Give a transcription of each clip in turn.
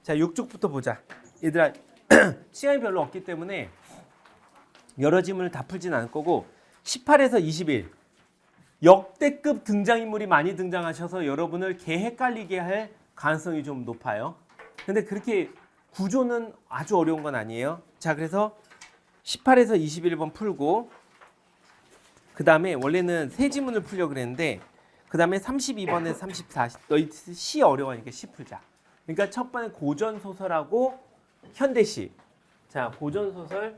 자, 욕족부터 보자. 얘들아, 시간이 별로 없기 때문에 여러 지문을 다 풀진 않을 거고 18에서 21 역대급 등장인물이 많이 등장하셔서 여러분을 개 헷갈리게 할 가능성이 좀 높아요. 근데 그렇게 구조는 아주 어려운 건 아니에요. 자, 그래서 18에서 21번 풀고 그 다음에 원래는 세 지문을 풀려고 그랬는데 그 다음에 32번에서 34 너희 시 어려워하니까 시 풀자. 그러니까 첫 번에 고전소설하고 현대시. 자, 고전소설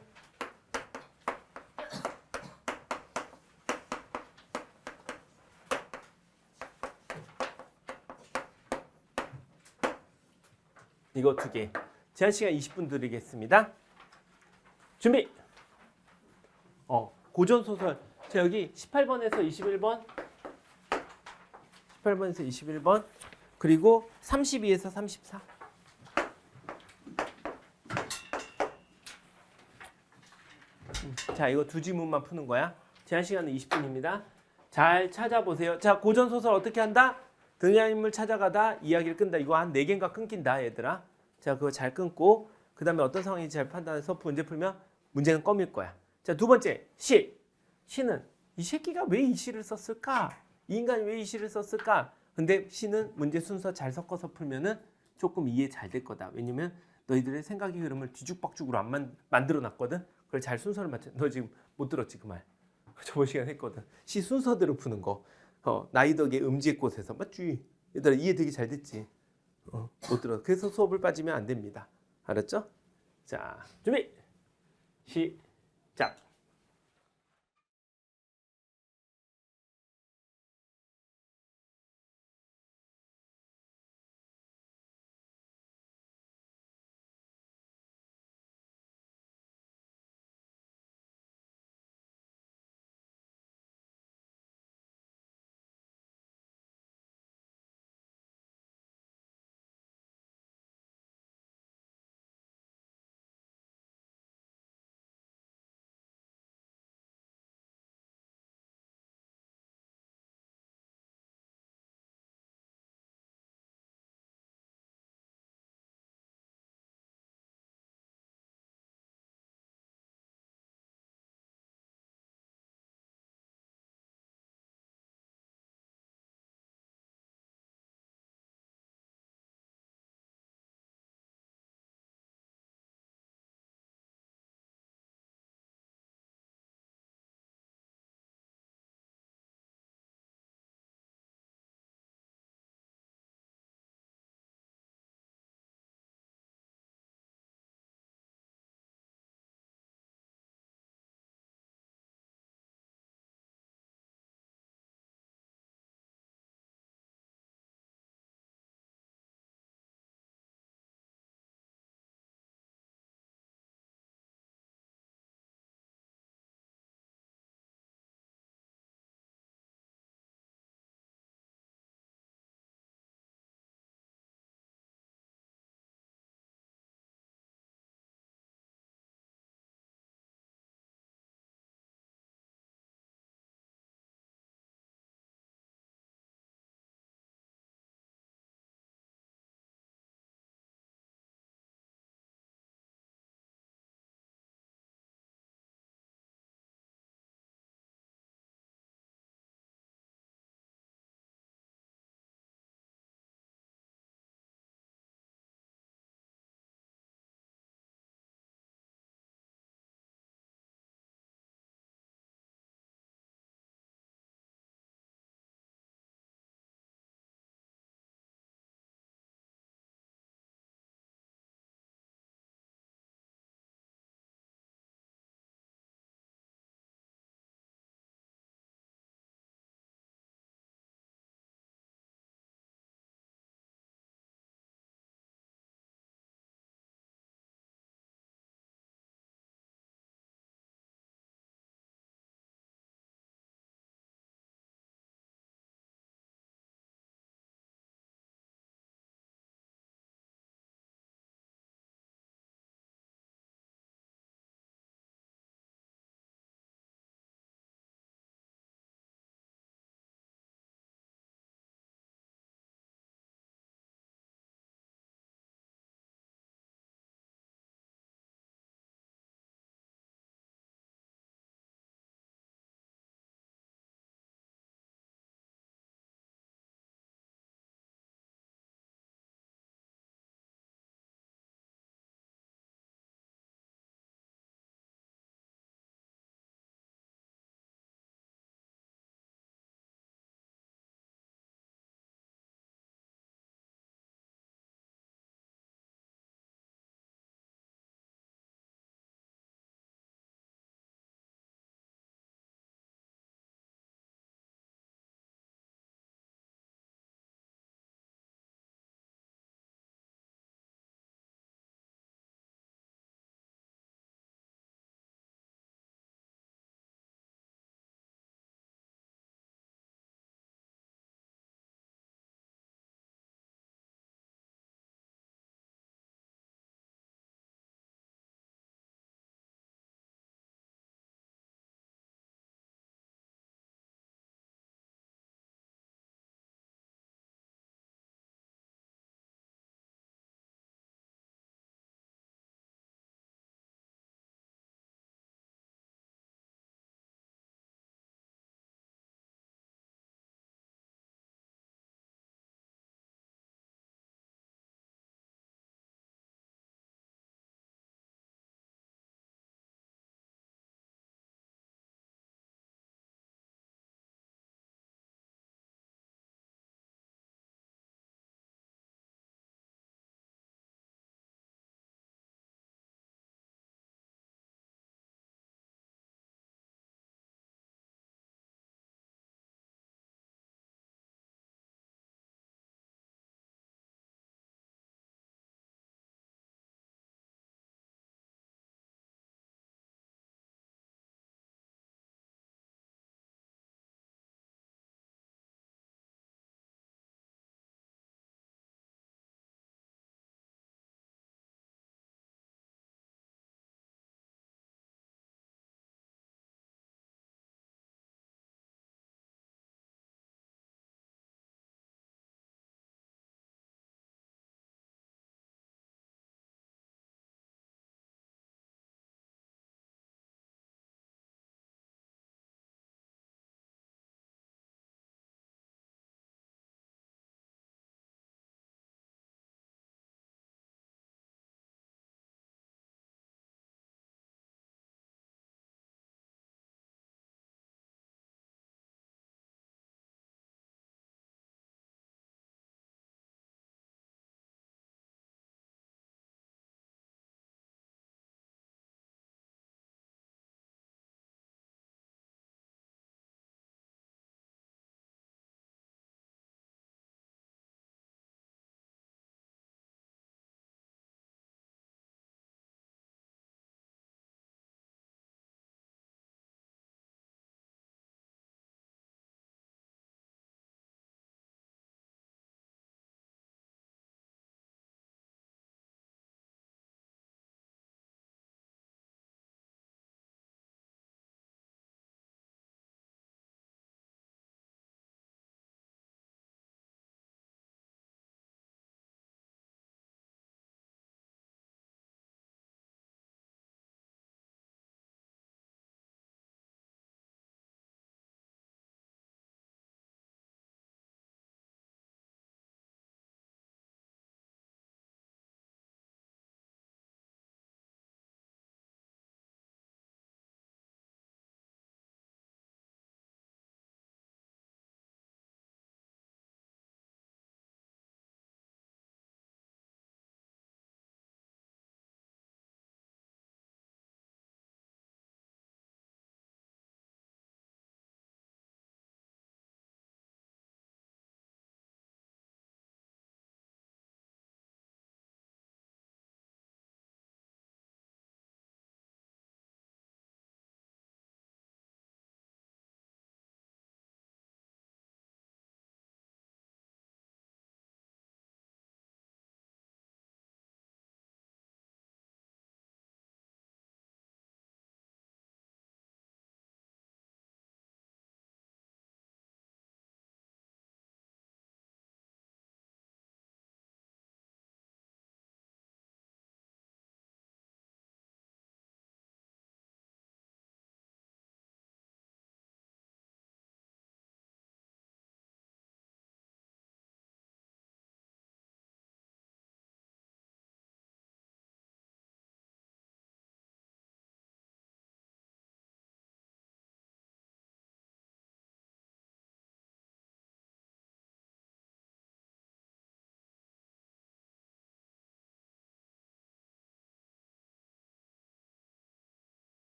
이거 두 개. 제한 시간 20분 드리겠습니다. 준비. 고전소설. 자, 여기 18번에서 21번. 18번에서 21번. 그리고 32에서 34. 자, 이거 두 지문만 푸는 거야. 제한 시간은 20분입니다. 잘 찾아보세요. 자, 고전소설 어떻게 한다? 등장인물 찾아가다 이야기를 끈다. 이거 한 4개인가 끊긴다, 얘들아. 자, 그거 잘 끊고 그 다음에 어떤 상황인지 잘 판단해서 문제 풀면 문제는 껌일 거야. 자, 두 번째, 시. 시는 이 새끼가 왜 이 시를 썼을까? 이 인간이 왜 이 시를 썼을까? 근데 시는 문제 순서 잘 섞어서 풀면은 조금 이해 잘 될 거다. 왜냐면 너희들의 생각의 흐름을 뒤죽박죽으로 안 만들어 놨거든. 그걸 잘 순서를 맞춰. 너 지금 못 들었지 그 말. 저번 시간에 했거든. 시 순서대로 푸는 거. 나이 덕에 음지의 꽃에서 맞지? 얘들아 이해 되게 잘 됐지? 못 들어. 그래서 수업을 빠지면 안 됩니다. 알았죠? 자, 준비. 시작.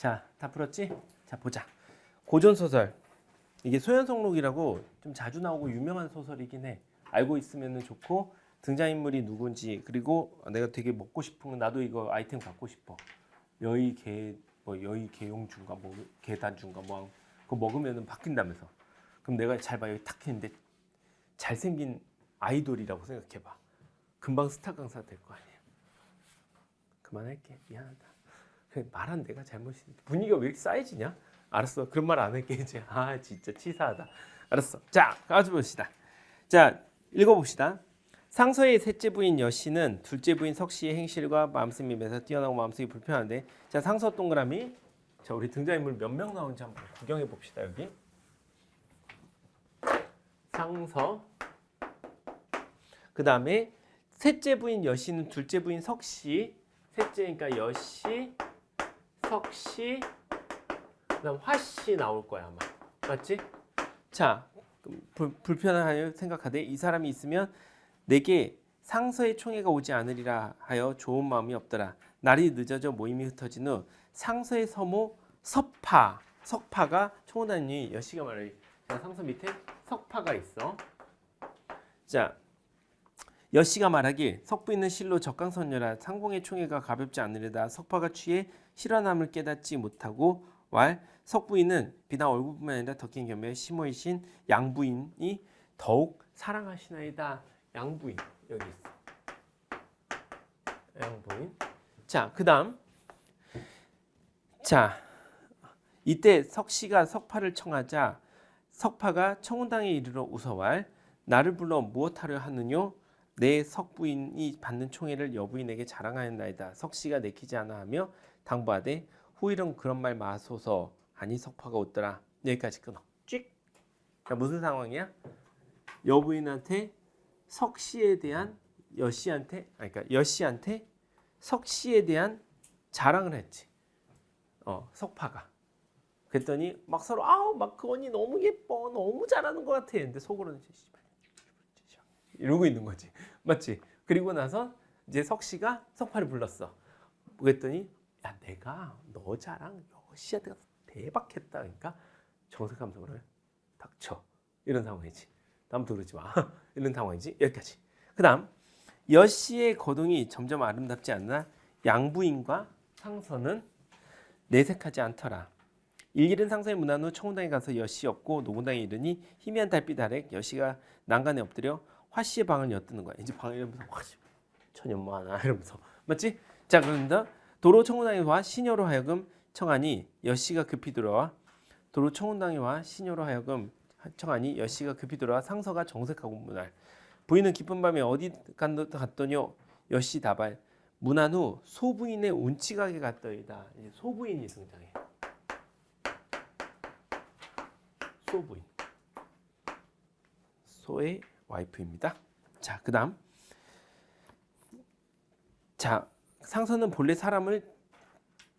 자, 다 풀었지? 자, 보자. 고전 소설. 이게 소현성록이라고 좀 자주 나오고 유명한 소설이긴 해. 알고 있으면 좋고 등장인물이 누군지 그리고 내가 되게 먹고 싶은 건 나도 이거 아이템 갖고 싶어. 여의 개용주인가 뭐 개단주인가 뭐 그거 먹으면은 바뀐다면서. 그럼 내가 잘 봐 여기 탁 했는데 잘생긴 아이돌이라고 생각해봐. 금방 스타 강사 될 거 아니야. 그만할게. 미안하다. 말한 내가 잘못인데 분위기가 왜 이렇게 쌓여지냐? 알았어. 그런 말 안 할게 이제. 아 진짜 치사하다. 알았어. 자 가서 봅시다. 자 읽어봅시다. 상서의 셋째 부인 여씨는 둘째 부인 석씨의 행실과 마음씀임에서 뛰어나고 마음속이 불편한데 자 상서 동그라미. 자 우리 등장인물 몇 명 나오는지 한번 구경해 봅시다. 여기 상서. 그 다음에 셋째 부인 여씨는 둘째 부인 석씨. 셋째니까 여씨, 석씨, 그다음 화씨 나올 거야 아마. 맞지? 자 불편하여 생각하되 이 사람이 있으면 내게 상서의 총애가 오지 않으리라 하여 좋은 마음이 없더라. 날이 늦어져 모임이 흩어진 후 상서의 서모 석파가 총원단이 여씨가 말해. 자 상서 밑에 석파가 있어. 자 여씨가 말하길 석부인은 실로 적강선녀라. 상공의 총애가 가볍지 않으려다 석파가 취해 실현함을 깨닫지 못하고 왈 석부인은 비단 얼굴뿐만 아니라 덕긴 겸해 시모이신 양부인이 더욱 사랑하시나이다. 양부인 여기 있어. 양부인. 자 그다음 자 이때 석씨가 석파를 청하자 석파가 청운당에 이르러 웃어왈 나를 불러 무엇하려 하느뇨? 내 석부인이 받는 총애를 여부인에게 자랑하였나이다. 석씨가 내키지 않아 하며 당부하되 후일은 그런 말 마소서 하니 석파가 웃더라. 여기까지 끊어. 찍. 자 무슨 상황이야? 여부인한테 석씨에 대한 그러니까 여씨한테 석씨에 대한 자랑을 했지. 석파가. 그랬더니 막 서로 막 그 언니 너무 예뻐, 너무 잘하는 것 같아. 근데 속으로는 이러고 있는 거지. 맞지? 그리고 나서 이제 석씨가 석파를 불렀어. 그랬더니 야 내가 너 자랑 여씨한테 가서 대박했다. 그러니까 정색 감성을 닥쳐. 이런 상황이지. 다음부터 그러지 마. 이런 상황이지. 여기까지. 그 다음 여씨의 거동이 점점 아름답지 않나 양부인과 상서는 내색하지 않더라. 일길은 상서의 문안 후 청운당에 가서 여씨 없고 노군당에 이르니 희미한 달빛 아래 여씨가 난간에 엎드려 화씨의 방을 엿드는 거야. 이제 방을 이러면서 화씨 천연 뭐하나 이러면서 맞지? 자 그런다 도로 청운당에 와 시녀로 하여금 청하니 여씨가 급히 들어와 도로 청운당에 와 시녀로 하여금 청하니 여씨가 급히 들어와 상서가 정색하고 문할 부인은 깊은 밤에 어디 갔더뇨? 여씨 다발 문안 후 소부인의 운치가게 갔더이다. 이제 소부인이 등장해. 소부인 소의 와이프입니다. 자 그다음 자 상서는 본래 사람을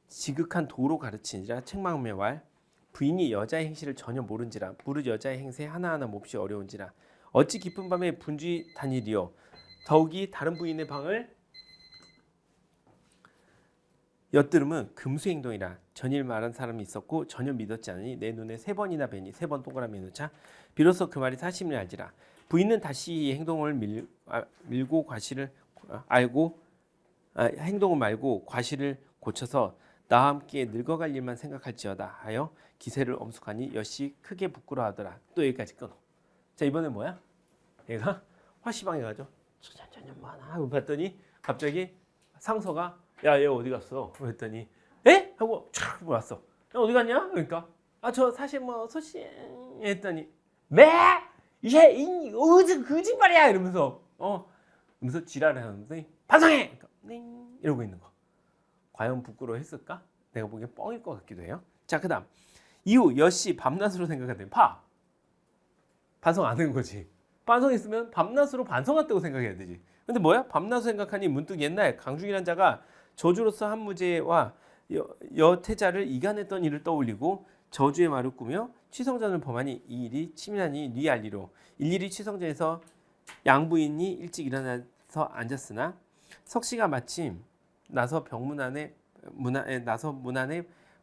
지극한 도로 가르치니라 책망하며 왈 부인이 여자의 행실을 전혀 모른지라 무릇 여자의 행세 하나하나 몹시 어려운지라 어찌 깊은 밤에 분주히 다니리요 더욱이 다른 부인의 방을 엿들음은 금수 행동이라 전일 말한 사람이 있었고 전혀 믿었지 않으니 내 눈에 3번이나 뵈니 3번 동그라미 놓자 비로소 그 말이 사실을 알지라 부인은 다시 이 행동을 밀고 과실을 알고 행동을 말고 과실을 고쳐서 나와 함께 늙어갈 일만 생각할지어다 하여 기세를 엄숙하니 여씨 크게 부끄러워하더라. 또 여기까지 끊어. 자 이번에 뭐야? 얘가 화시방에 가죠. 천천히 뭐하나 하고 봤더니 갑자기 상서가 야 얘 어디 갔어? 그랬더니 에? 하고 촥 왔어. 야 어디 갔냐? 그러니까 저 사실 뭐 소씨 했더니 매? 얘 어디 거짓말이야 이러면서 이러면서 지랄을 하는데 반성해! 그러니까, 이러고 있는 거. 과연 부끄러워했을까? 내가 보기엔 뻥일 것 같기도 해요. 자 그다음 이후 여씨 밤낮으로 생각했더니 반성 안 한 거지. 반성했으면 밤낮으로 반성했다고 생각해야 되지. 근데 뭐야? 밤낮으로 생각하니 문득 옛날 강중이란 자가 저주로서 한 무제와 여태자를 이간했던 일을 떠올리고 저주의 말을 꾸며 취성전을 범하니 이 일이 치밀하니 네 알리로 일일이 취성전에서 양부인이 일찍 일어나서 앉았으나 석씨가 마침 나서 문 안에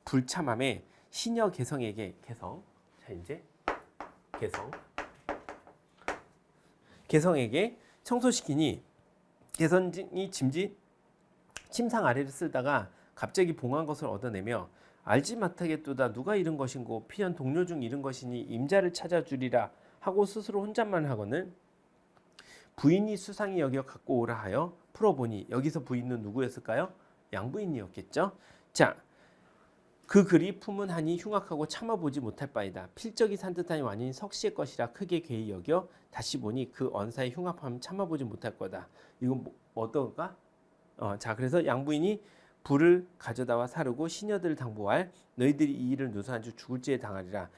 불참함에 시녀 개성에게 개성. 자 이제 개성에게 청소시키니 개성이 침상 아래를 쓸다가 갑자기 봉한 것을 얻어내며 알지 못하겠도다 누가 잃은 것인고 피연 동료 중 잃은 것이니 임자를 찾아주리라 하고 스스로 혼잣말 하거늘 부인이 수상히 여겨 갖고 오라 하여 풀어보니 여기서 부인은 누구였을까요? 양부인이었겠죠. 자, 그 글이 품은 한이 흉악하고 참아보지 못할 바이다. 필적이 산뜻하니 완전히 석씨의 것이라 크게 괴히 여겨 다시 보니 그 언사의 흉악함 참아보지 못할 거다. 이건 어떤가? 자, 그래서 양부인이 불을 가져다와 사르고 시녀들을 당부할 너희들이 이 일을 누수한 주 죽을지에 당하리라.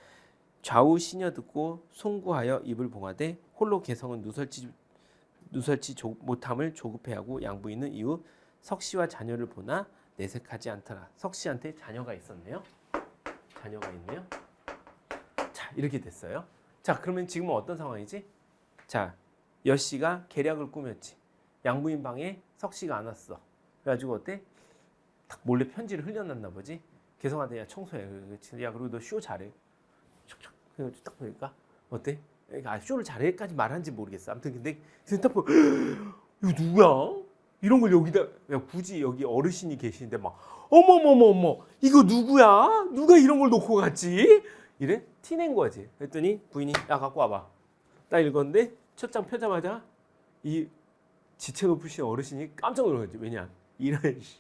좌우 시녀 듣고 송구하여 입을 봉하되 홀로 개성은 누설치 못함을 조급해하고 양부인은 이후 석씨와 자녀를 보나 내색하지 않더라. 석씨한테 자녀가 있었네요. 자녀가 있네요. 자, 이렇게 됐어요. 자, 그러면 지금은 어떤 상황이지? 자, 여씨가 계략을 꾸몄지. 양부인 방에 석씨가 안 왔어. 그래가지고 어때? 딱 몰래 편지를 흘려놨나 보지. 개성한테 야 청소해. 야 그리고 너 쇼 잘해. 촉촉. 그래가지고 딱 보니까 어때? 쇼를 잘해까지 말한지 모르겠어. 아무튼 근데 딱 보고 이거 누구야? 이런 걸 여기다 야, 굳이 여기 어르신이 계시는데 막 어머머머머 이거 누구야? 누가 이런 걸 놓고 갔지? 이래 티낸 거지. 그랬더니 부인이 야 갖고 와봐. 딱 읽었는데 첫 장 펴자마자 이 지체 높으신 어르신이 깜짝 놀랐지. 왜냐? 이런 씨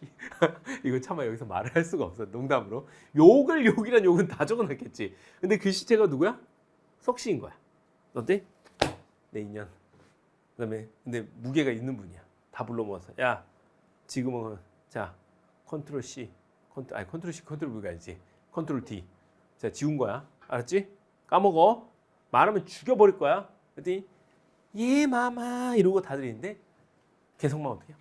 이거 차마 여기서 말을 할 수가 없어. 농담으로 욕이란 욕은 다 적어놨겠지. 근데 그 시체가 누구야? 석씨인 거야. 어때? 내 인연. 그다음에 근데 무게가 있는 분이야. 다 불러 모아서 야 지금은 자 컨트롤 C 컨트롤 C 컨트롤 V가 아니지 컨트롤 D 자 지운 거야. 알았지? 까먹어. 말하면 죽여버릴 거야. 그랬더니 예 마마 이러고 다들 있는데 개성만 어떻게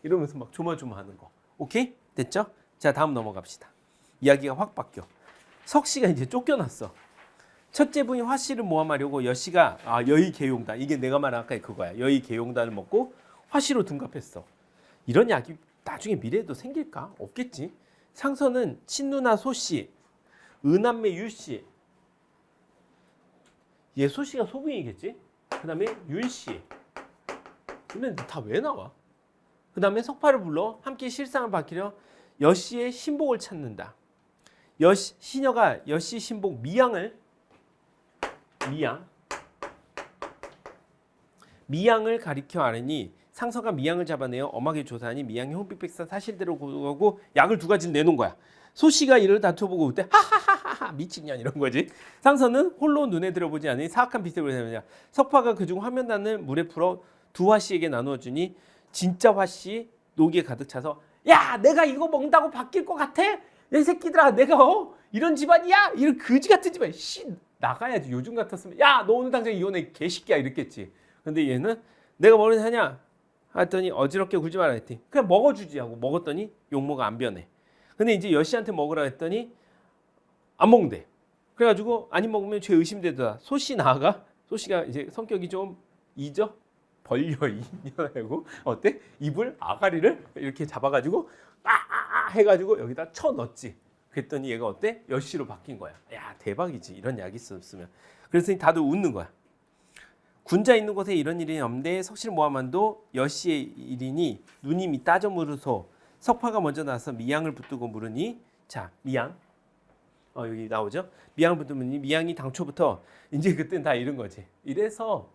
이러면서 막 조마조마하는 거. 오케이? 됐죠? 자 다음 넘어갑시다. 이야기가 확 바뀌어. 석씨가 이제 쫓겨났어. 첫째 분이 화씨를 모함하려고 여씨가 여의계용단 이게 내가 말한 아까 그거야. 여의계용단을 먹고 화씨로 둔갑했어. 이런 약이 나중에 미래에도 생길까? 없겠지. 상선은 친누나 소씨, 은남매 유씨. 얘 소씨가 소부인이겠지. 그 다음에 윤씨. 근데 다 왜 나와? 그 다음에 석파를 불러 함께 실상을 밝히려 여씨의 신복을 찾는다. 시녀가 여씨 신복 미양을 가리켜 아뢰니 상서가 미양을 잡아내어 엄하게 조사하니 미양이 혼비백사 사실대로 고하고 약을 두 가지를 내놓은 거야. 소씨가 이를 다투보고 그때 하하하하 미친년 이런 거지. 상서는 홀로 눈에 들어보지 않으니 사악한 빛을 보이느냐. 석파가 그중 화면단을 물에 풀어 두 화씨에게 나누어주니 진짜 화씨 녹이에 가득 차서 야 내가 이거 먹는다고 바뀔 것 같아? 이 새끼들아 내가 이런 집안이야? 이런 거지 같은 집안 나가야지. 요즘 같았으면 야 너 오늘 당장 이혼해 개새끼야 이랬겠지. 근데 얘는 내가 뭘 하냐 했더니 어지럽게 굴지 마라 했더니 그냥 먹어주지 하고 먹었더니 용모가 안 변해. 근데 이제 여씨한테 먹으라 했더니 안 먹는데. 그래가지고 아니 먹으면 죄 의심되더라. 소씨 나아가 소씨가 이제 성격이 좀 이죠? 벌려 이녀하고 어때? 입을 아가리를 이렇게 잡아가지고 해가지고 여기다 쳐 넣었지. 그랬더니 얘가 어때? 여씨로 바뀐 거야. 야 대박이지. 이런 약이 있었으면. 그래서 다들 웃는 거야. 군자 있는 곳에 이런 일이 없는데 석실 모함만도 여씨의 일이니 누님이 따져 물으소. 석파가 먼저 나서 미양을 붙들고 물으니 자 미양 여기 나오죠. 미양을 붙들니 미양이 당초부터 이제 그때는 다 이런 거지. 이래서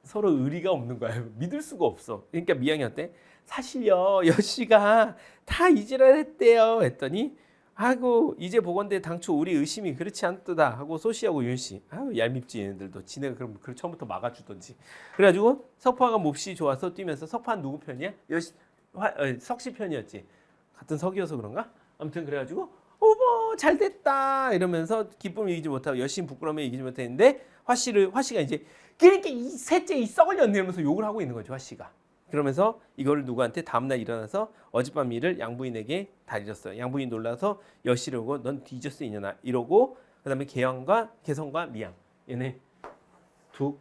서로 의리가 없는 거야. 믿을 수가 없어. 그러니까 미양이 어때? 사실요 여씨가 다 이지랄 했대요 했더니 하고 이제 보건대 당초 우리 의심이 그렇지 않도다 하고 소씨하고 윤씨 얄밉지 얘네들도 지네가 그럼 그 처음부터 막아주던지. 그래가지고 석파가 몹시 좋아서 뛰면서 석파는 누구 편이야? 석씨 편이었지. 같은 석이어서 그런가? 아무튼 그래가지고 어머 잘됐다 이러면서 기쁨을 이기지 못하고 여씨는 부끄러움에 이기지 못했는데 화씨가 이제 그러니까 이 셋째 이 썩을 년 이러면서 욕을 하고 있는 거죠. 화씨가. 그러면서 이거를 누구한테 다음날 일어나서 어젯밤 일을 양부인에게 다 잃었어요. 양부인 놀라서 여씨를 오고 넌 뒤졌어 이년아 이러고 그다음에 개성과 미양 얘네 두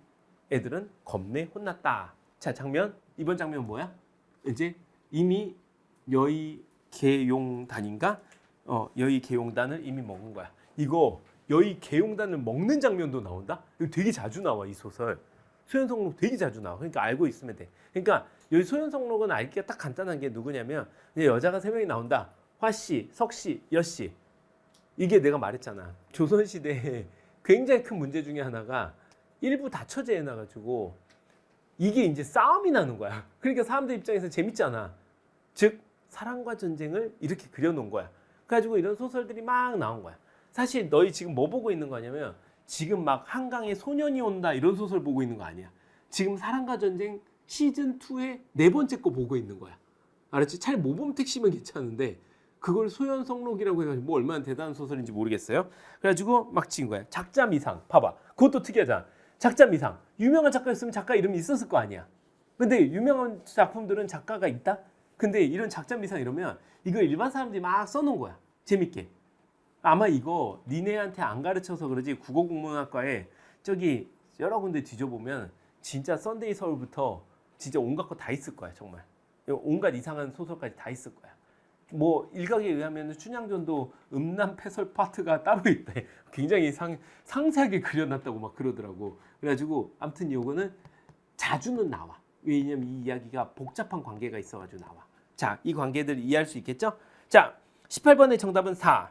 애들은 겁내 혼났다. 자 장면 이번 장면 뭐야? 이제 이미 여의계용단인가 여의 계용단을 이미 먹은 거야. 이거 여의 계용단을 먹는 장면도 나온다? 이거 되게 자주 나와, 이 소설. 소현성록 되게 자주 나와. 그러니까 알고 있으면 돼. 그러니까 여기 소현성록은 알기가 딱 간단한 게 누구냐면 여자가 3명이 나온다. 화씨, 석씨, 여씨. 이게 내가 말했잖아. 조선시대에 굉장히 큰 문제 중에 하나가 일부 다처제 해놔가지고 이게 이제 싸움이 나는 거야. 그러니까 사람들 입장에서 재밌잖아. 즉 사랑과 전쟁을 이렇게 그려놓은 거야. 그래가지고 이런 소설들이 막 나온 거야. 사실 너희 지금 뭐 보고 있는 거냐면 지금 막 한강에 소년이 온다 이런 소설 보고 있는 거 아니야. 지금 사랑과 전쟁 시즌2의 4번째 거 보고 있는 거야. 알았지? 차라리 모범택시면 괜찮은데 그걸 소현성록이라고 해가지고 뭐 얼마나 대단한 소설인지 모르겠어요. 그래가지고 막 찍은 거야. 작자미상. 봐봐. 그것도 특이하잖아. 작자미상. 유명한 작가였으면 작가 이름이 있었을 거 아니야. 근데 유명한 작품들은 작가가 있다? 근데 이런 작자미상 이러면 이거 일반 사람들이 막 써놓은 거야. 재밌게. 아마 이거 니네한테 안 가르쳐서 그러지 국어국문학과에 저기 여러 군데 뒤져보면 진짜 썬데이 서울부터 진짜 온갖 거 다 있을 거야. 정말. 온갖 이상한 소설까지 다 있을 거야. 뭐 일각에 의하면 춘향전도 음란패설 파트가 따로 있대. 굉장히 상세하게 그려놨다고 막 그러더라고. 그래가지고 아무튼 이거는 자주는 나와. 왜냐면 이 이야기가 복잡한 관계가 있어가지고 나와. 자, 이 관계들 이해할 수 있겠죠? 자, 18번의 정답은 4.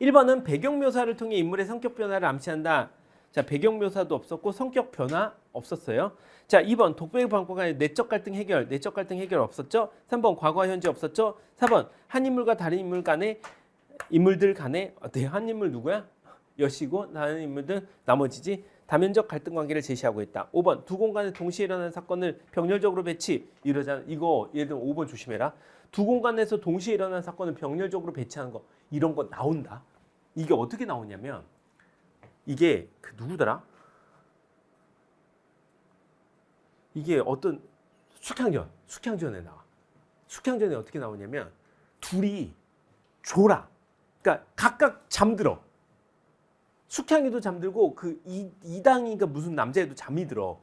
1번은 배경 묘사를 통해 인물의 성격 변화를 암시한다. 자, 배경 묘사도 없었고 성격 변화 없었어요. 자, 2번 독백의 방법 간의 내적 갈등 해결. 내적 갈등 해결 없었죠. 3번 과거와 현재 없었죠. 4번 한 인물과 다른 인물들 간에 어때요? 한 인물 누구야? 여시고 다른 인물들 나머지지. 다면적 갈등 관계를 제시하고 있다. 5번 두 공간에 동시에 일어나는 사건을 병렬적으로 배치. 이러잖아. 이거 예를 들면 5번 조심해라. 두 공간에서 동시에 일어나는 사건을 병렬적으로 배치하는 거. 이런 거 나온다. 이게 어떻게 나오냐면 이게 그 누구더라? 이게 어떤 숙향전에 나와. 숙향전에 어떻게 나오냐면 둘이 졸아. 그러니까 각각 잠들어. 숙향이도 잠들고 그 이당이가 무슨 남자애도 잠이 들어.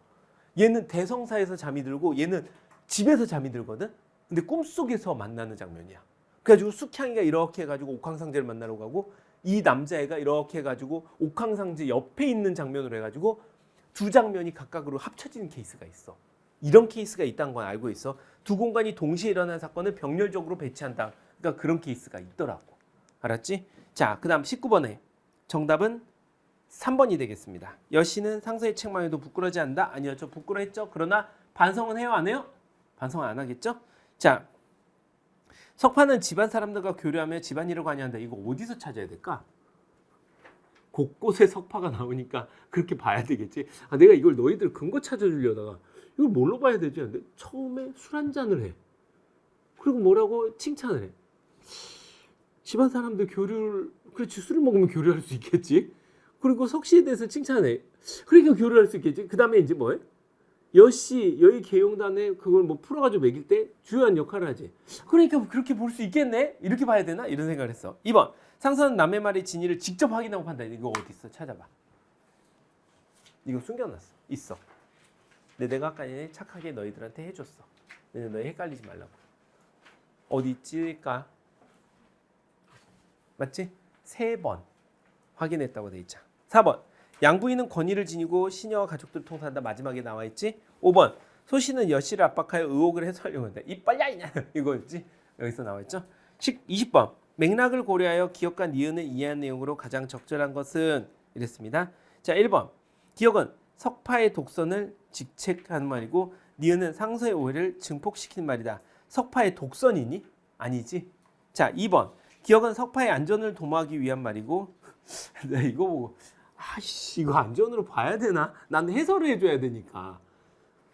얘는 대성사에서 잠이 들고 얘는 집에서 잠이 들거든. 근데 꿈속에서 만나는 장면이야. 그래가지고 숙향이가 이렇게 해가지고 옥황상제를 만나러 가고 이 남자애가 이렇게 해가지고 옥황상제 옆에 있는 장면으로 해가지고 두 장면이 각각으로 합쳐지는 케이스가 있어. 이런 케이스가 있다는 건 알고 있어. 두 공간이 동시에 일어나는 사건을 병렬적으로 배치한다. 그러니까 그런 케이스가 있더라고. 알았지? 자, 그 다음 19번에 정답은 3번이 되겠습니다. 여씨는 상서의 책망에도 부끄러워하지 않는다? 아니요, 저 부끄러워했죠. 그러나 반성은 해요, 안 해요? 반성은 안 하겠죠? 자, 석파는 집안 사람들과 교류하며 집안일을 관여한다. 이거 어디서 찾아야 될까? 곳곳에 석파가 나오니까 그렇게 봐야 되겠지. 아, 내가 이걸 너희들 근거 찾아주려다가 이걸 뭘로 봐야 되지? 근데 처음에 술 한잔을 해. 그리고 뭐라고 칭찬을 해. 집안 사람들 교류를, 그렇지, 술을 먹으면 교류할 수 있겠지. 그리고 석씨에 대해서 칭찬해. 그러니까 교류할 수 있겠지. 그 다음에 이제 뭐해? 여씨, 여의 계용단에 그걸 뭐 풀어가지고 매길 때 주요한 역할을 하지. 그러니까 그렇게 볼 수 있겠네? 이렇게 봐야 되나? 이런 생각을 했어. 2번. 상서는 남의 말의 진위를 직접 확인하고 판단해. 이거 어디 있어? 찾아봐. 이거 숨겨놨어. 있어. 근데 내가 아까 착하게 너희들한테 해줬어. 근데 너희 헷갈리지 말라고. 어디 있지까? 맞지? 3번 확인했다고 돼 있잖아. 4번. 양부인은 권위를 지니고 시녀와 가족들을 통솔한다. 마지막에 나와 있지. 5번. 소씨는 여씨를 압박하여 의혹을 해소하려고 한다. 이빨야 이냐 이거였지. 여기서 나와 있죠. 20번. 맥락을 고려하여 기억과 니은을 이해한 내용으로 가장 적절한 것은 이랬습니다. 자, 1번. 기억은 석파의 독선을 직책하는 말이고 니은은 상서의 오해를 증폭시키는 말이다. 석파의 독선이니? 아니지. 자, 2번. 기억은 석파의 안전을 도모하기 위한 말이고 내가 이거 보고 아이씨 이거 안전으로 봐야 되나? 난 해설을 해줘야 되니까.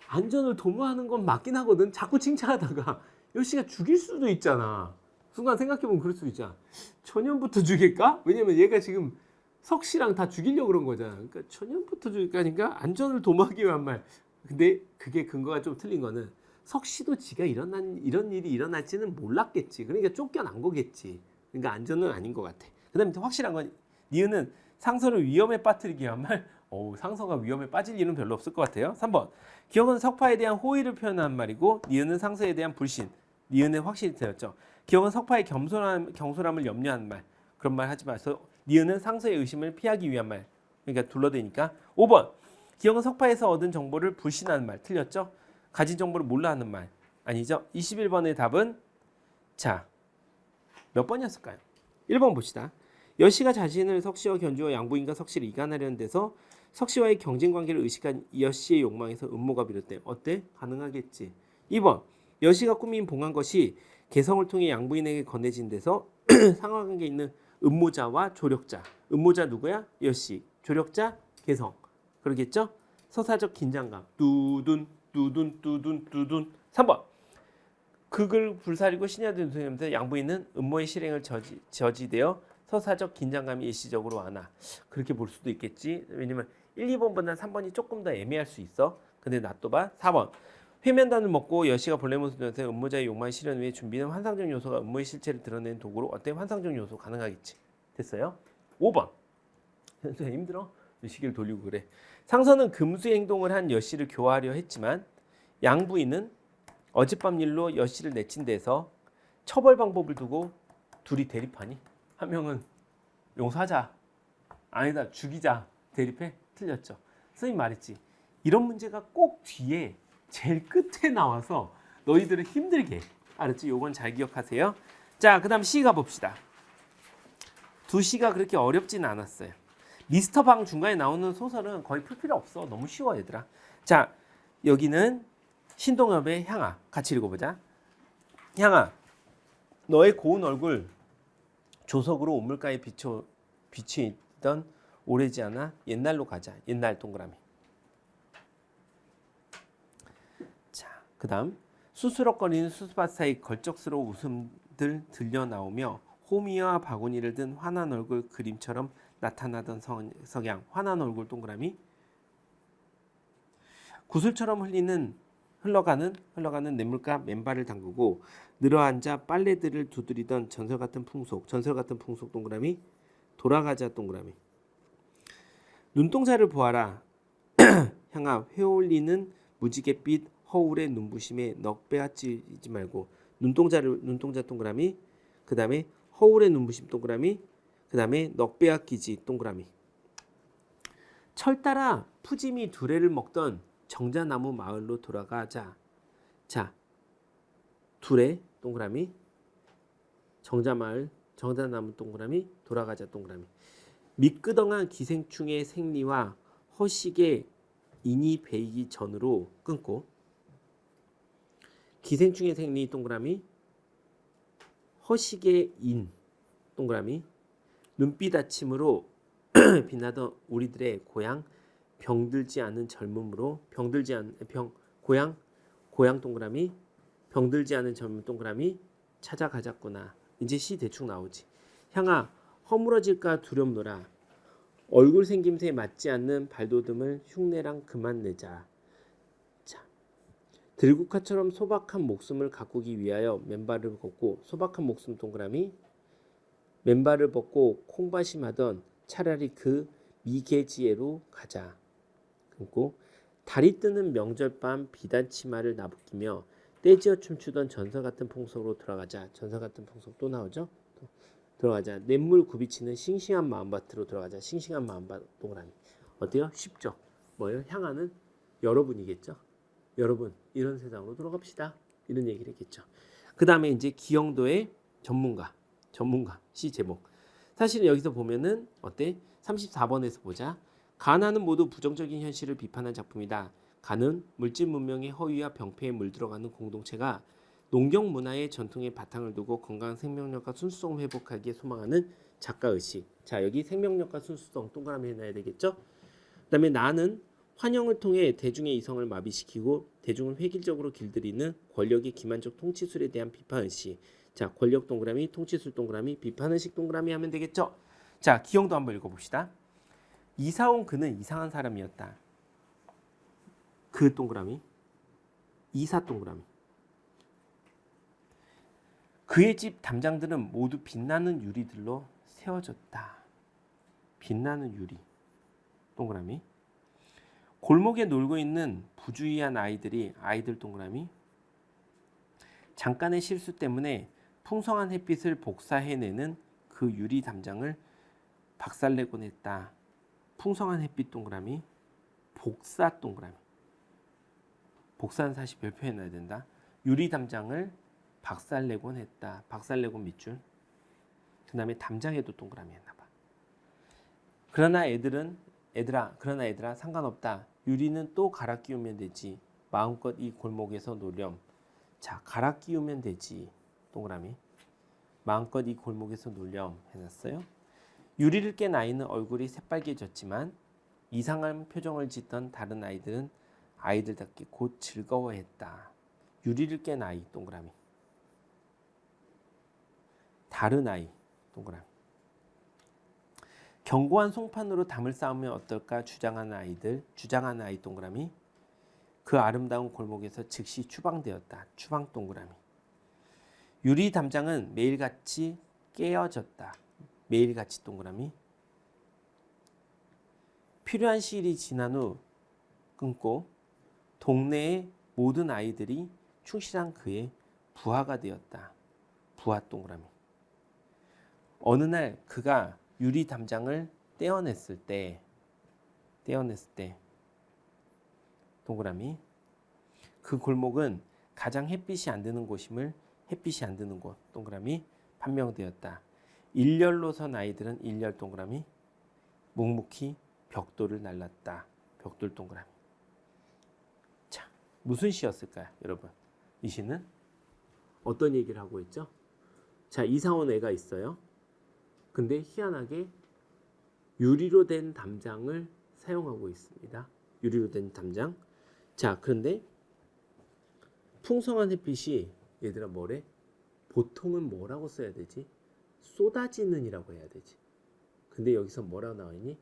안전을 도모하는 건 맞긴 하거든. 자꾸 칭찬하다가 여씨가 죽일 수도 있잖아. 순간 생각해보면 그럴 수도 있잖아. 천연부터 죽일까? 왜냐면 얘가 지금 석씨랑 다 죽이려고 그런 거잖아. 그러니까 천연부터 죽일까 하니까 안전을 도모하기 위한 말. 근데 그게 근거가 좀 틀린 거는 석씨도 지가 이런 일이 일어날지는 몰랐겠지. 그러니까 쫓겨난 거겠지. 그러니까 안전은 아닌 것 같아. 그 다음에 확실한 건 니은은 상서를 위험에 빠뜨리기 위한 말. 상서가 위험에 빠질 일은 별로 없을 것 같아요. 3번. 기억은 석파에 대한 호의를 표현한 말이고 니은은 상서에 대한 불신. 니은은 확실히 되었죠. 기억은 석파의 경솔함을 염려하는 말. 그런 말 하지 마서. 니은은 상서의 의심을 피하기 위한 말. 그러니까 둘러대니까. 5번. 기억은 석파에서 얻은 정보를 불신하는 말. 틀렸죠? 가진 정보를 몰라 하는 말. 아니죠? 21번의 답은 자, 몇 번이었을까요? 1번 봅시다. 여씨가 자신을 석씨와 견주어 양부인과 석씨를 이간하려는 데서 석씨와의 경쟁 관계를 의식한 여씨의 욕망에서 음모가 비롯돼. 어때? 가능하겠지. 2번. 여씨가 꾸민 봉한 것이 개성을 통해 양부인에게 건네진 데서 상하관계에 있는 음모자와 조력자. 음모자 누구야? 여씨. 조력자? 개성. 그러겠죠? 서사적 긴장감. 뚜둔 뚜둔 뚜둔 뚜둔. 3번. 극을 불사리고 신야된 소리하면서 양부인은 음모의 실행을 저지되어 서사적 긴장감이 일시적으로 완화. 그렇게 볼 수도 있겠지. 왜냐면 1, 2번보다는 3번이 조금 더 애매할 수 있어. 근데 놔둬봐. 4번. 회면단을 먹고 여씨가 본래 모습을 드러내 음모자의 욕망의 실현 위해 준비된 환상적 요소가 음모의 실체를 드러내는 도구로 어때? 환상적 요소 가능하겠지. 됐어요? 5번. 힘들어? 시계를 돌리고 그래. 상서는 금수의 행동을 한 여씨를 교화하려 했지만 양부인은 어젯밤 일로 여씨를 내친 데서 처벌 방법을 두고 둘이 대립하니? 한 명은 용서하자. 아니다. 죽이자. 대립해? 틀렸죠. 선생님 말했지. 이런 문제가 꼭 뒤에 제일 끝에 나와서 너희들을 힘들게 해. 알았지? 요건 잘 기억하세요. 자, 그 다음 C 가봅시다. 2C가 그렇게 어렵진 않았어요. 미스터 방 중간에 나오는 소설은 거의 풀 필요 없어. 너무 쉬워 얘들아. 자, 여기는 신동엽의 향아. 같이 읽어보자. 향아, 너의 고운 얼굴 조석으로 우물가에 비치있던 오래지 않아 옛날로 가자. 옛날 동그라미. 자, 그 다음 수스럭거리는 수수밭 사이 걸적스러운 웃음들 들려 나오며 호미와 바구니를 든 환한 얼굴 그림처럼 나타나던 석양. 환한 얼굴 동그라미. 구슬처럼 흘러가는 냇물가 맨발을 담그고 늘어앉아 빨래들을 두드리던 전설 같은 풍속 동그라미. 돌아가자 동그라미. 눈동자를 보아라. 향아, 회올리는 무지갯빛 허울의 눈부심에 넋 빼앗지지 말고. 눈동자 동그라미. 그 다음에 허울의 눈부심 동그라미. 그 다음에 넋 빼앗기지 동그라미. 철 따라 푸짐히 두레를 먹던 정자나무 마을로 돌아가자. 자, 두레 동그라미. 정자마을 정자나무 동그라미. 돌아가자 동그라미. 미끄덩한 기생충의 생리와 허식의 인이 배이기 전으로 끊고. 기생충의 생리 동그라미. 허식의 인 동그라미. 눈빛 아침으로 빛나던 우리들의 고향 병들지 않은 젊음으로 고향 동그라미. 병들지 않은 젊음 동그라미. 찾아가자꾸나. 이제 시 대충 나오지. 향아, 허물어질까 두렵노라. 얼굴 생김새에 맞지 않는 발돋움을 흉내랑 그만 내자. 자, 들국화처럼 소박한 목숨을 가꾸기 위하여 맨발을 걷고. 소박한 목숨 동그라미. 맨발을 벗고 콩밭임하던 차라리 그 미개지에로 가자. 그리고 달이 뜨는 명절밤 비단 치마를 나부끼며 떼지어 춤추던 전설 같은 풍속으로 들어가자. 전설 같은 풍속 또 나오죠? 들어가자. 냇물 굽이치는 싱싱한 마음밭으로 들어가자. 싱싱한 마음밭 동그라미. 어때요? 쉽죠? 뭐예요? 향하는 여러분이겠죠? 여러분, 이런 세상으로 돌아갑시다. 이런 얘기를 했겠죠. 그 다음에 이제 기영도의 전문가 시 제목. 사실은 여기서 보면은 어때? 34번에서 보자. 가나는 모두 부정적인 현실을 비판한 작품이다. 가는 물질 문명의 허위와 병폐에 물들어가는 공동체가 농경 문화의 전통에 바탕을 두고 건강한 생명력과 순수성을 회복하기에 소망하는 작가 의식. 자, 여기 생명력과 순수성 동그라미 해놔야 되겠죠? 그다음에 나는 환영을 통해 대중의 이성을 마비시키고 대중을 획일적으로 길들이는 권력의 기만적 통치술에 대한 비판 의식. 자, 권력 동그라미, 통치술 동그라미, 비판 의식 동그라미 하면 되겠죠? 자, 기영도 한번 읽어봅시다. 이사 온 그는 이상한 사람이었다. 그 동그라미, 이사 동그라미. 그의 집 담장들은 모두 빛나는 유리들로 세워졌다. 빛나는 유리 동그라미. 골목에 놀고 있는 부주의한 아이들 동그라미. 잠깐의 실수 때문에 풍성한 햇빛을 복사해내는 그 유리 담장을 박살내곤 했다. 풍성한 햇빛 동그라미, 복사 동그라미. 복사는 사실 별표에 넣어야 된다. 유리 담장을 박살내곤 했다. 박살내곤 밑줄. 그 다음에 담장에도 동그라미 했나봐. 그러나 얘들아 상관없다. 유리는 또 갈아 끼우면 되지. 마음껏 이 골목에서 놀렴. 자, 갈아 끼우면 되지. 동그라미. 마음껏 이 골목에서 놀렴 해놨어요. 유리를 깬 아이는 얼굴이 새빨개졌지만 이상한 표정을 짓던 다른 아이들은 아이들답게 곧 즐거워했다. 유리를 깬 아이 동그라미. 다른 아이 동그라미. 견고한 송판으로 담을 쌓으면 어떨까 주장하는 아이 동그라미. 그 아름다운 골목에서 즉시 추방되었다. 추방 동그라미. 유리 담장은 매일같이 깨어졌다. 매일같이 동그라미. 필요한 시일이 지난 후 끊고 동네의 모든 아이들이 충실한 그의 부하가 되었다. 부하 동그라미. 어느 날 그가 유리 담장을 떼어냈을 때 동그라미. 그 골목은 가장 햇빛이 안 드는 곳임을 햇빛이 안 드는 곳 동그라미 판명되었다. 일렬로 선 아이들은 일렬 동그라미. 묵묵히 벽돌을 날랐다. 벽돌 동그라미. 자, 무슨 시였을까요, 여러분? 이 시는 어떤 얘기를 하고 있죠? 자, 이상원 애가 있어요. 근데 희한하게 유리로 된 담장을 사용하고 있습니다. 유리로 된 담장. 자, 그런데 풍성한 햇빛이 얘들아 뭐래? 보통은 뭐라고 써야 되지? 쏟아지는 이라고 해야 되지. 근데 여기서 뭐라고 나와 있니?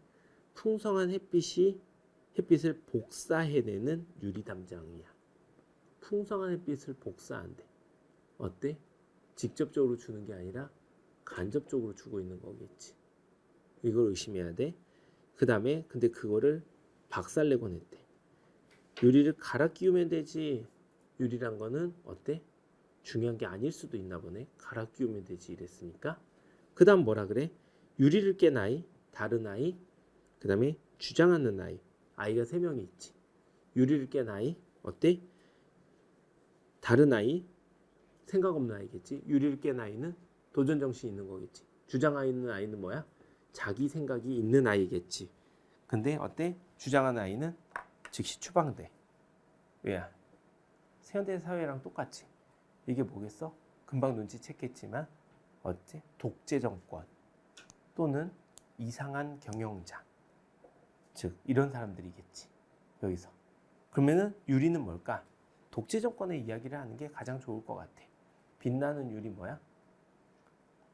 풍성한 햇빛을 복사해내는 유리 담장이야. 풍성한 햇빛을 복사한대. 어때? 직접적으로 주는 게 아니라 간접적으로 주고 있는 거겠지. 이걸 의심해야 돼. 그 다음에 근데 그거를 박살내곤 했대. 유리를 갈아 끼우면 되지. 유리란 거는 어때? 중요한 게 아닐 수도 있나 보네. 갈아 끼우면 되지 이랬으니까. 그 다음 뭐라 그래? 유리를 깬 아이, 다른 아이, 그 다음에 주장하는 아이. 아이가 3명이 있지. 유리를 깬 아이, 어때? 다른 아이, 생각 없는 아이겠지. 유리를 깬 아이는 도전 정신이 있는 거겠지. 주장하는 아이는 뭐야? 자기 생각이 있는 아이겠지. 근데 어때? 주장하는 아이는 즉시 추방돼. 왜야? 현대 사회랑 똑같이. 이게 뭐겠어? 금방 눈치챘겠지만 어째? 독재 정권 또는 이상한 경영자. 즉 이런 사람들이겠지. 여기서. 그러면은 유리는 뭘까? 독재 정권의 이야기를 하는 게 가장 좋을 것 같아. 빛나는 유리 뭐야?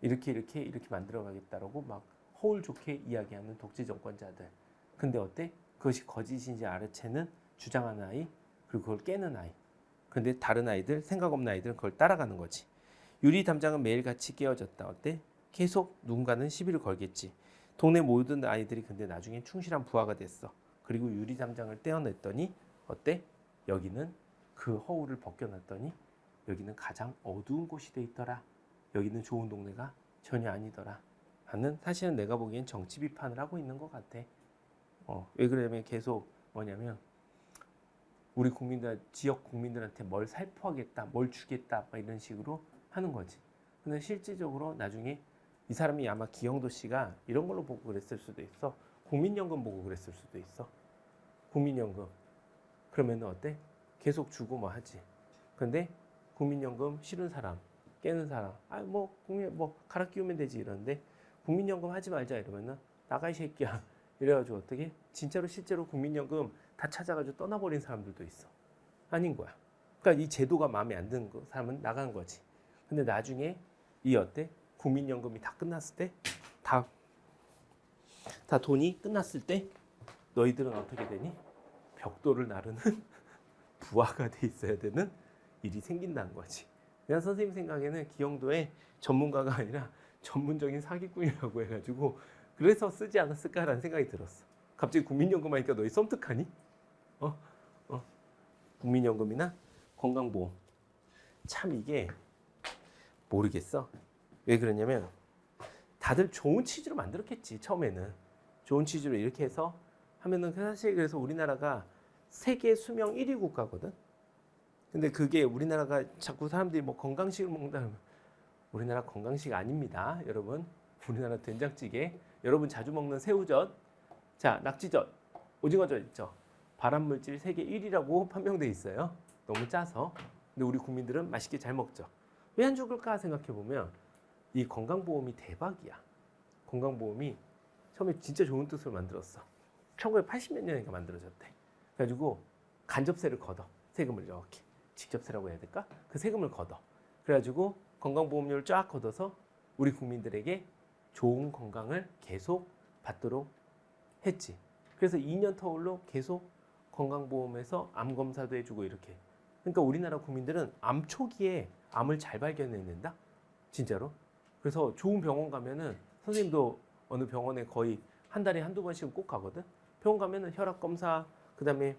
이렇게 만들어 가겠다라고 막 허울 좋게 이야기하는 독재 정권자들. 근데 어때? 그것이 거짓인지 알아채는 주장하는 아이, 그리고 그걸 깨는 아이. 근데 다른 아이들, 생각 없는 아이들은 그걸 따라가는 거지. 유리 담장은 매일같이 깨어졌다. 어때? 계속 누군가는 시비를 걸겠지. 동네 모든 아이들이 근데 나중에 충실한 부하가 됐어. 그리고 유리 담장을 떼어냈더니 어때? 여기는 그 허울을 벗겨놨더니 여기는 가장 어두운 곳이 돼 있더라. 여기는 좋은 동네가 전혀 아니더라. 나는 사실은 내가 보기엔 정치 비판을 하고 있는 것 같아. 왜 그러냐면 계속 뭐냐면 우리 국민들, 지역 국민들한테 뭘 살포하겠다, 뭘 주겠다 막 이런 식으로 하는 거지. 근데 실질적으로 나중에 이 사람이 아마 기영도 씨가 이런 걸로 보고 그랬을 수도 있어. 국민연금 보고 그랬을 수도 있어. 국민연금. 그러면 어때? 계속 주고 뭐 하지. 근데 국민연금 싫은 사람, 깨는 사람, 국민 갈아 끼우면 되지 이러는데 국민연금 하지 말자 이러면은 나가 이 새끼야. 이래가지고 어떻게? 진짜로 실제로 국민연금 다 찾아가지고 떠나버린 사람들도 있어. 아닌 거야. 그러니까 이 제도가 마음에 안 드는 사람은 나가는 거지. 근데 나중에 이 어때? 국민연금이 다 끝났을 때, 다 돈이 끝났을 때 너희들은 어떻게 되니? 벽돌을 나르는 부하가 돼 있어야 되는 일이 생긴다는 거지. 내가 선생님 생각에는 기영도의 전문가가 아니라 전문적인 사기꾼이라고 해가지고 그래서 쓰지 않았을까라는 생각이 들었어. 갑자기 국민연금 하니까 너희 섬뜩하니? 국민연금이나 건강보험. 참 이게 모르겠어. 왜 그러냐면 다들 좋은 취지로 만들었겠지. 처음에는 좋은 취지로 이렇게 해서 하면은 사실 그래서 우리나라가 세계 수명 1위 국가거든. 근데 그게 우리나라가 자꾸 사람들이 뭐 건강식을 먹는다 그러면 우리나라 건강식 아닙니다, 여러분. 우리나라 된장찌개, 여러분 자주 먹는 새우젓, 자 낙지젓, 오징어젓 있죠. 발암물질 세계 1위라고 판명돼 있어요. 너무 짜서. 근데 우리 국민들은 맛있게 잘 먹죠. 왜 안 죽을까 생각해 보면 이 건강보험이 대박이야. 건강보험이 처음에 진짜 좋은 뜻으로 만들었어. 1980몇 년인가 만들어졌대. 그래가지고 간접세를 걷어. 세금을 이렇게 직접세라고 해야 될까? 그 세금을 걷어. 그래가지고 건강보험료를 쫙 걷어서 우리 국민들에게 좋은 건강을 계속 받도록 했지. 그래서 2년 터울로 계속 건강보험에서 암 검사도 해주고 이렇게. 그러니까 우리나라 국민들은 암 초기에 암을 잘 발견해낸다. 진짜로. 그래서 좋은 병원 가면은 선생님도 어느 병원에 거의 한 달에 한두 번씩은 꼭 가거든. 병원 가면은 혈압 검사, 그다음에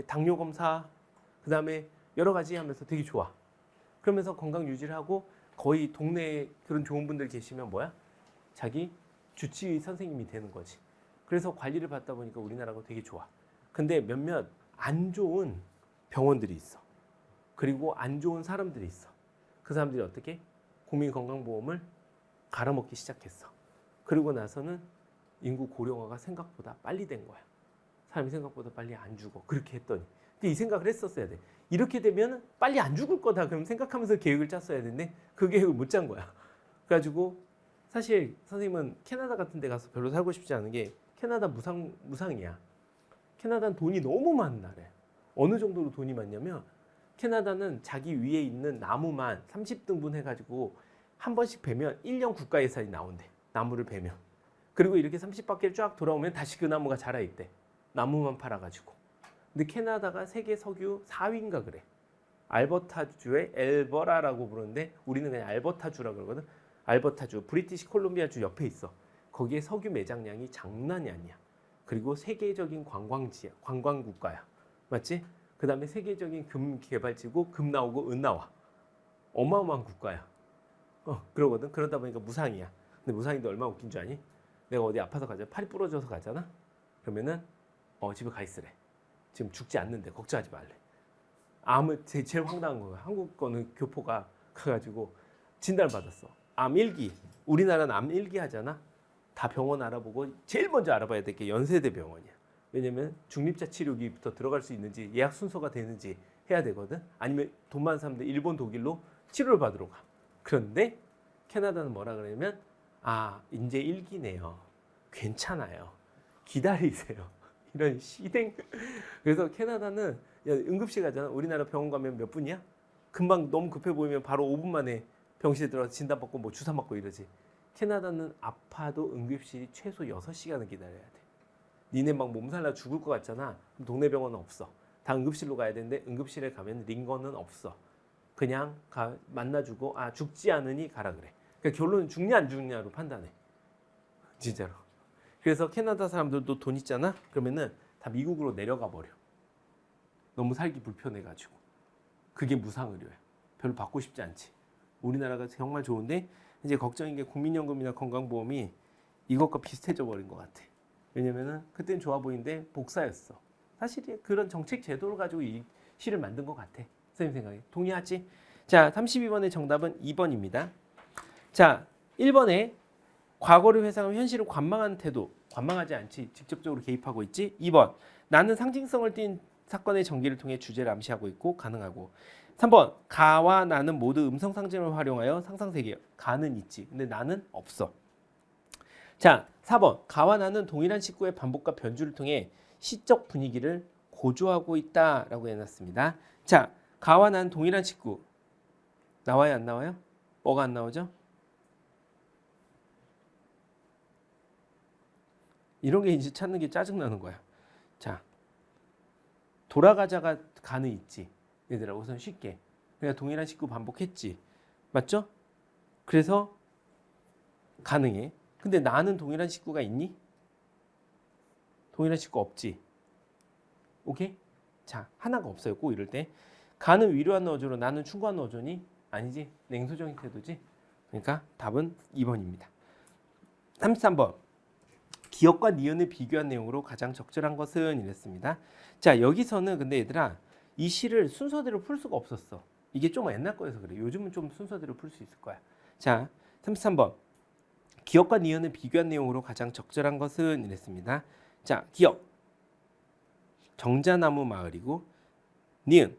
당뇨 검사, 그다음에 여러 가지 하면서 되게 좋아. 그러면서 건강 유지를 하고 거의 동네에 그런 좋은 분들 계시면 뭐야? 자기 주치의 선생님이 되는 거지. 그래서 관리를 받다 보니까 우리나라가 되게 좋아. 근데 몇몇 안 좋은 병원들이 있어. 그리고 안 좋은 사람들이 있어. 그 사람들이 어떻게? 국민건강보험을 갈아먹기 시작했어. 그리고 나서는 인구 고령화가 생각보다 빨리 된 거야. 사람이 생각보다 빨리 안 죽어. 그렇게 했더니. 근데 이 생각을 했었어야 돼. 이렇게 되면 빨리 안 죽을 거다. 그럼 생각하면서 계획을 짰어야 되는데 그 계획을 못 짠 거야. 그래가지고 사실 선생님은 캐나다 같은 데 가서 별로 살고 싶지 않은 게 캐나다 무상이야. 캐나다는 돈이 너무 많은 나라야. 어느 정도로 돈이 많냐면 캐나다는 자기 위에 있는 나무만 30등분 해가지고 한 번씩 베면 1년 국가 예산이 나온대. 나무를 베면. 그리고 이렇게 30바퀴를 쫙 돌아오면 다시 그 나무가 자라있대. 나무만 팔아가지고. 근데 캐나다가 세계 석유 4위인가 그래. 알버타주의 엘버라라고 부르는데 우리는 그냥 알버타주라고 그러거든. 알버타주, 브리티시 콜롬비아주 옆에 있어. 거기에 석유 매장량이 장난이 아니야. 그리고 세계적인 관광지야. 관광국가야. 맞지? 그 다음에 세계적인 금 개발지고 금 나오고 은 나와. 어마어마한 국가야. 그러거든. 그러다 보니까 무상이야. 근데 무상인데 얼마나 웃긴 줄 아니? 내가 어디 아파서 가잖아. 팔이 부러져서 가잖아. 그러면은 집에 가 있으래. 지금 죽지 않는데 걱정하지 말래. 암을 제일 황당한 거야. 한국 거는 교포가 가가지고 진단을 받았어. 암 1기. 우리나라는 암 1기 하잖아. 다 병원 알아보고 제일 먼저 알아봐야 될 게 연세대 병원이야. 왜냐면 중립자 치료기부터 들어갈 수 있는지 예약 순서가 되는지 해야 되거든. 아니면 돈 많은 사람들 일본, 독일로 치료를 받으러 가. 그런데 캐나다는 뭐라 그러냐면 이제 1기네요. 괜찮아요. 기다리세요. 이런 시댕. 그래서 캐나다는 응급실 가잖아. 우리나라 병원 가면 몇 분이야? 금방 너무 급해 보이면 바로 5분 만에 병실에 들어가서 진단받고 뭐 주사 맞고 이러지. 캐나다는 아파도 응급실이 최소 6시간을 기다려야 돼. 니네 막 몸살나 죽을 것 같잖아. 동네 병원은 없어. 다 응급실로 가야 되는데 응급실에 가면 링거는 없어. 그냥 만나주고 죽지 않으니 가라 그래. 그러니까 결론은 죽냐 안 죽냐로 판단해. 진짜로. 그래서 캐나다 사람들도 돈 있잖아. 그러면은 다 미국으로 내려가 버려. 너무 살기 불편해가지고. 그게 무상의료야. 별로 받고 싶지 않지. 우리나라가 정말 좋은데 이제 걱정인 게 국민연금이나 건강보험이 이것과 비슷해져 버린 것 같아. 왜냐면은 그땐 좋아 보이는데 복사였어. 사실 그런 정책 제도를 가지고 이 시를 만든 것 같아. 선생님 생각에. 동의하지? 자, 32번의 정답은 2번입니다. 자, 1번에 과거를 회상하면 현실을 관망하는 태도. 관망하지 않지. 직접적으로 개입하고 있지. 2번. 나는 상징성을 띤 사건의 전개를 통해 주제를 암시하고 있고 가능하고. 3번. 가와 나는 모두 음성 상징을 활용하여 상상세계. 가는 있지. 근데 나는 없어. 자, 4번. 가와 나는 동일한 식구의 반복과 변주를 통해 시적 분위기를 고조하고 있다라고 해놨습니다. 자, 가와 나는 동일한 식구. 나와요, 안 나와요? 뭐가 안 나오죠? 이런 게 이제 찾는 게 짜증나는 거야. 자, 돌아가자가 가는 있지. 얘들아, 우선 쉽게. 그냥 동일한 식구 반복했지. 맞죠? 그래서 가능해. 근데 나는 동일한 식구가 있니? 동일한 식구 없지. 오케이? 자, 하나가 없어요. 꼭 이럴 때. 가는 위로한 어조로 나는 충고한 어조니? 아니지. 냉소적인 태도지. 그러니까 답은 2번입니다. 33번. 기억과 니은을 비교한 내용으로 가장 적절한 것은 이랬습니다. 자, 여기서는 근데 얘들아 이 시를 순서대로 풀 수가 없었어. 이게 좀 옛날 거여서 그래. 요즘은 좀 순서대로 풀 수 있을 거야. 자, 33번. 기억과 니은을 비교한 내용으로 가장 적절한 것은 이랬습니다. 자, 기억. 정자나무 마을이고 니은.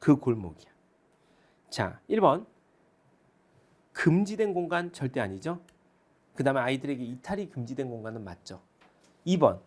그 골목이야. 자, 1번. 금지된 공간 절대 아니죠. 그 다음에 아이들에게 이탈이 금지된 공간은 맞죠. 2번.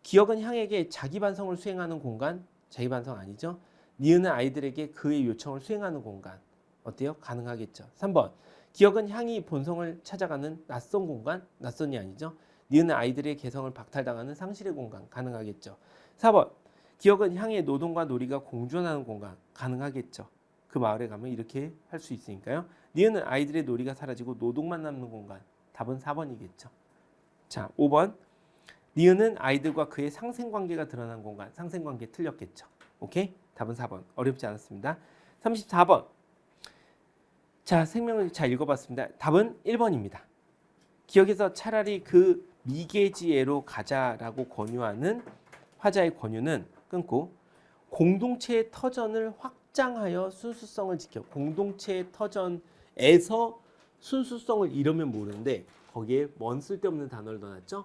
기억은 향에게 자기 반성을 수행하는 공간. 자기 반성 아니죠. 니은은 아이들에게 그의 요청을 수행하는 공간. 어때요? 가능하겠죠. 3번. 기억은 향이 본성을 찾아가는 낯선 공간. 낯선이 아니죠. 니은은 아이들의 개성을 박탈당하는 상실의 공간. 가능하겠죠. 4번. 기억은 향의 노동과 놀이가 공존하는 공간. 가능하겠죠. 그 마을에 가면 이렇게 할 수 있으니까요. 니은은 아이들의 놀이가 사라지고 노동만 남는 공간. 답은 4번이겠죠. 자, 5번. 니은은 아이들과 그의 상생관계가 드러난 공간. 상생관계 틀렸겠죠. 오케이? 답은 4번. 어렵지 않았습니다. 34번. 자, 생명을 잘 읽어봤습니다. 답은 1번입니다. 기억에서 차라리 그 미개지애로 가자라고 권유하는 화자의 권유는 끊고 공동체의 터전을 확장하여 순수성을 지켜. 공동체의 터전에서 순수성을 잃으면 모르는데 거기에 뭔 쓸데없는 단어를 넣어놨죠?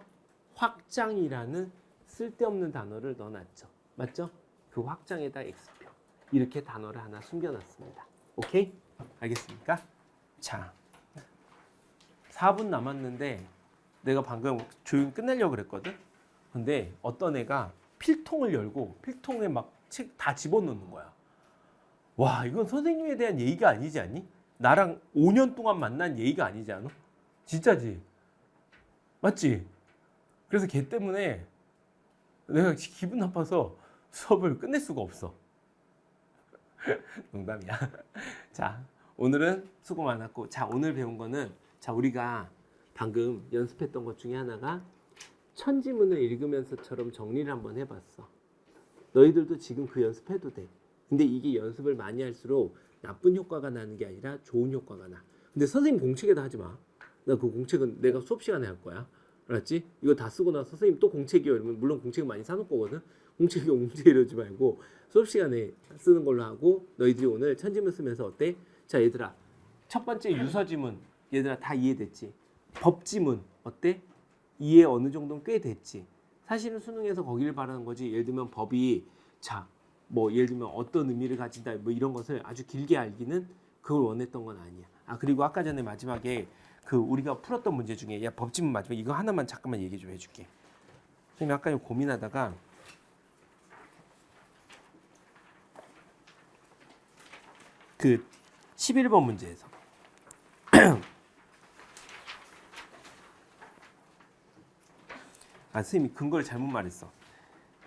확장이라는 쓸데없는 단어를 넣어놨죠. 맞죠? 그 확장에다 X표. 이렇게 단어를 하나 숨겨놨습니다. 오케이? 알겠습니까? 자, 4분 남았는데 내가 방금 조용히 끝내려고 그랬거든? 근데 어떤 애가 필통을 열고 필통에 막 책 다 집어넣는 거야. 와, 이건 선생님에 대한 예의가 아니지 않니? 나랑 5년 동안 만난 예의가 아니지 않아? 진짜지? 맞지? 그래서 걔 때문에 내가 기분 나빠서 수업을 끝낼 수가 없어. 농담이야. 자, 오늘은 수고 많았고, 자, 오늘 배운 거는, 자, 우리가 방금 연습했던 것 중에 하나가 천지문을 읽으면서처럼 정리를 한번 해봤어. 너희들도 지금 그 연습해도 돼. 근데 이게 연습을 많이 할수록 나쁜 효과가 나는 게 아니라 좋은 효과가 나. 근데 선생님 공책에다 하지 마. 나 그 공책은 내가 수업 시간에 할 거야. 알았지? 이거 다 쓰고 나서 선생님 또 공책이요 이러면 물론 공책은 많이 사놓을 거거든. 공책이 옹제 이러지 말고 수업 시간에 쓰는 걸로 하고 너희들이 오늘 천지문 쓰면서 어때? 자, 얘들아, 첫 번째 유서지문 얘들아 다 이해됐지? 법지문 어때? 이해 어느 정도는 꽤 됐지? 사실은 수능에서 거기를 바라는 거지. 예를 들면 법이 자, 뭐 예를 들면 어떤 의미를 가진다 뭐 이런 것을 아주 길게 알기는 그걸 원했던 건 아니야. 아, 그리고 아까 전에 마지막에 그 우리가 풀었던 문제 중에 야, 법지문 마지막 이거 하나만 잠깐만 얘기 좀 해줄게. 선생님 아까 고민하다가 그 11번 문제에서 아, 선생님이 근거를 잘못 말했어.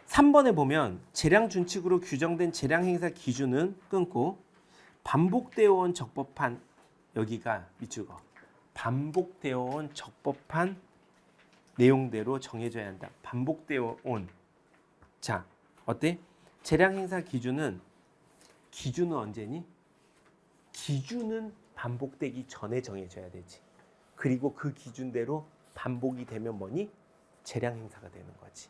3번에 보면 재량 준칙으로 규정된 재량 행사 기준은 끊고 반복되어 온 적법한 여기가 밑줄거 반복되어 온 적법한 내용대로 정해져야 한다. 반복되어 온. 자, 어때? 재량 행사 기준은 언제니? 기준은 반복되기 전에 정해져야 되지. 그리고 그 기준대로 반복이 되면 뭐니? 재량 행사가 되는 거지.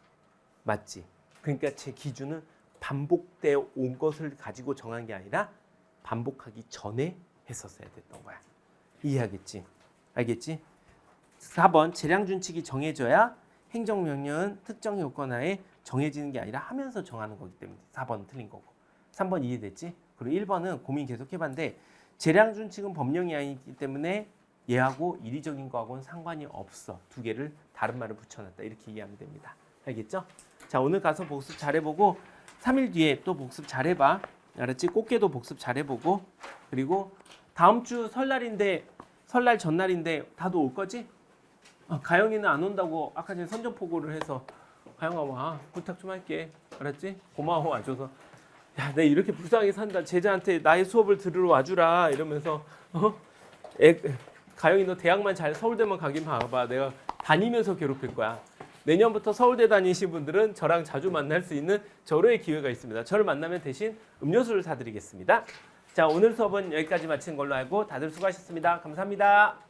맞지? 그러니까 제 기준은 반복되어 온 것을 가지고 정한 게 아니라 반복하기 전에 했었어야 됐던 거야. 이해하겠지? 알겠지? 4번 재량 준칙이 정해져야 행정명령은 특정 요건 하에 정해지는 게 아니라 하면서 정하는 거기 때문에 4번은 틀린 거고. 3번 이해됐지? 그리고 1번은 고민 계속 해봤는데 재량 준칙은 법령이 아니기 때문에 얘하고 이리적인 거하고는 상관이 없어. 두 개를 다른 말을 붙여놨다. 이렇게 이해하면 됩니다. 알겠죠? 자, 오늘 가서 복습 잘해보고 3일 뒤에 또 복습 잘해봐. 알았지? 꽃게도 복습 잘해보고 그리고 다음 주 설날인데 설날 전날인데 다들 올 거지? 가영이는 안 온다고 아까 전에 선전포고를 해서 가영아 와 부탁 좀 할게. 알았지? 고마워 와줘서. 야, 내가 이렇게 불쌍하게 산다. 제자한테 나의 수업을 들으러 와주라 이러면서 가영이 너 대학만 잘 서울대만 가긴 봐봐. 내가 다니면서 괴롭힐 거야. 내년부터 서울대 다니신 분들은 저랑 자주 만날 수 있는 절호의 기회가 있습니다. 저를 만나면 대신 음료수를 사드리겠습니다. 자, 오늘 수업은 여기까지 마치는 걸로 알고 다들 수고하셨습니다. 감사합니다.